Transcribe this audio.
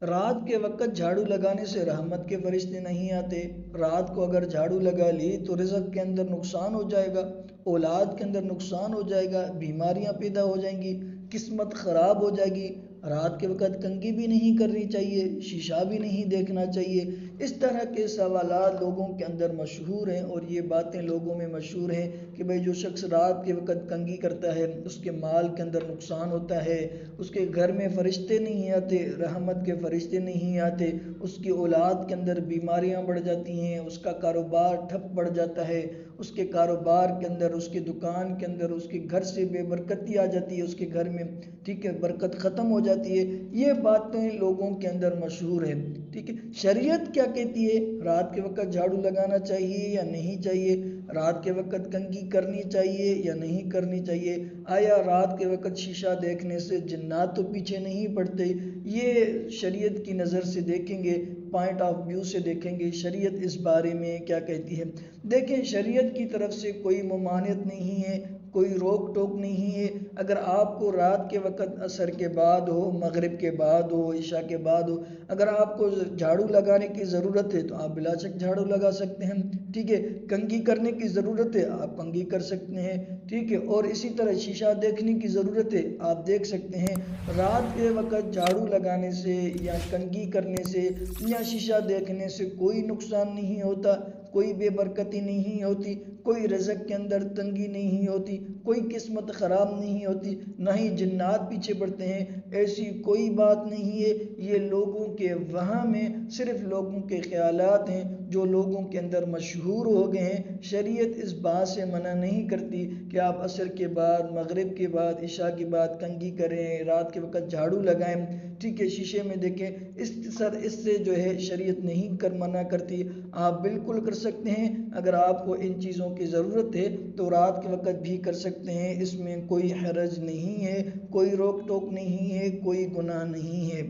رات کے وقت جھاڑو لگانے سے رحمت کے فرشتے نہیں آتے۔ رات کو اگر جھاڑو لگا لی تو رزق کے اندر نقصان ہو جائے گا، اولاد کے اندر نقصان ہو جائے گا، بیماریاں پیدا ہو جائیں گی، قسمت خراب ہو جائے گی۔ رات کے وقت کنگھی بھی نہیں کرنی چاہیے، شیشہ بھی نہیں دیکھنا چاہیے۔ اس طرح کے سوالات لوگوں کے اندر مشہور ہیں، اور یہ باتیں لوگوں میں مشہور ہیں کہ بھئی جو شخص رات کے وقت کنگھی کرتا ہے اس کے مال کے اندر نقصان ہوتا ہے، اس کے گھر میں فرشتے نہیں آتے، رحمت کے فرشتے نہیں آتے، اس کی اولاد کے اندر بیماریاں بڑھ جاتی ہیں، اس کا کاروبار ٹھپ پڑ جاتا ہے، اس کے کاروبار کے اندر، اس کی دکان کے اندر، اس کے گھر سے بے برکتی آ جاتی ہے، اس کے گھر میں ٹھیک ہے برکت ختم ہو جاتی ہے۔ یہ باتیں لوگوں کے اندر مشہور ہیں، ٹھیک ہے۔ شریعت کیا کہتی ہے؟ رات کے وقت جھاڑو لگانا چاہیے یا نہیں چاہیے؟ رات کے وقت کنگھی کرنی چاہیے یا نہیں کرنی چاہیے؟ آیا رات کے وقت شیشہ دیکھنے سے جنات تو پیچھے نہیں پڑتے؟ یہ شریعت کی نظر سے دیکھیں گے، پوائنٹ آف ویو سے دیکھیں گے شریعت اس بارے میں کیا کہتی ہے۔ دیکھیں شریعت کی طرف سے کوئی ممانعت نہیں ہے، کوئی روک ٹوک نہیں ہے۔ اگر آپ کو رات کے وقت عصر کے بعد ہو، مغرب کے بعد ہو، عشاء کے بعد ہو، اگر آپ کو جھاڑو لگانے کی ضرورت ہے تو آپ بلا شک جھاڑو لگا سکتے ہیں، ٹھیک ہے۔ کنگھی کرنے کی ضرورت ہے آپ کنگھی کر سکتے ہیں، ٹھیک ہے۔ اور اسی طرح شیشہ دیکھنے کی ضرورت ہے آپ دیکھ سکتے ہیں۔ رات کے وقت جھاڑو لگانے سے یا کنگھی کرنے سے یا شیشہ دیکھنے سے کوئی نقصان نہیں ہوتا، کوئی بے برکتی نہیں ہوتی، کوئی رزق کے اندر تنگی نہیں ہوتی، کوئی قسمت خراب نہیں ہوتی، نہ ہی جنات پیچھے پڑتے ہیں، ایسی کوئی بات نہیں ہے۔ یہ لوگوں کے وہم ہیں، صرف لوگوں کے خیالات ہیں جو لوگوں کے اندر مشہور ہو گئے ہیں۔ شریعت اس بات سے منع نہیں کرتی کہ آپ عصر کے بعد، مغرب کے بعد، عشاء کے بعد کنگھی کریں، رات کے وقت جھاڑو لگائیں، ٹھیک ہے، شیشے میں دیکھیں۔ اس سے جو ہے شریعت نہیں منع کرتی، آپ بالکل کر سکتے ہیں۔ اگر آپ کو ان چیزوں کی ضرورت ہے تو رات کے وقت بھی کر سکتے ہیں، اس میں کوئی حرج نہیں ہے، کوئی روک ٹوک نہیں ہے، کوئی گناہ نہیں ہے۔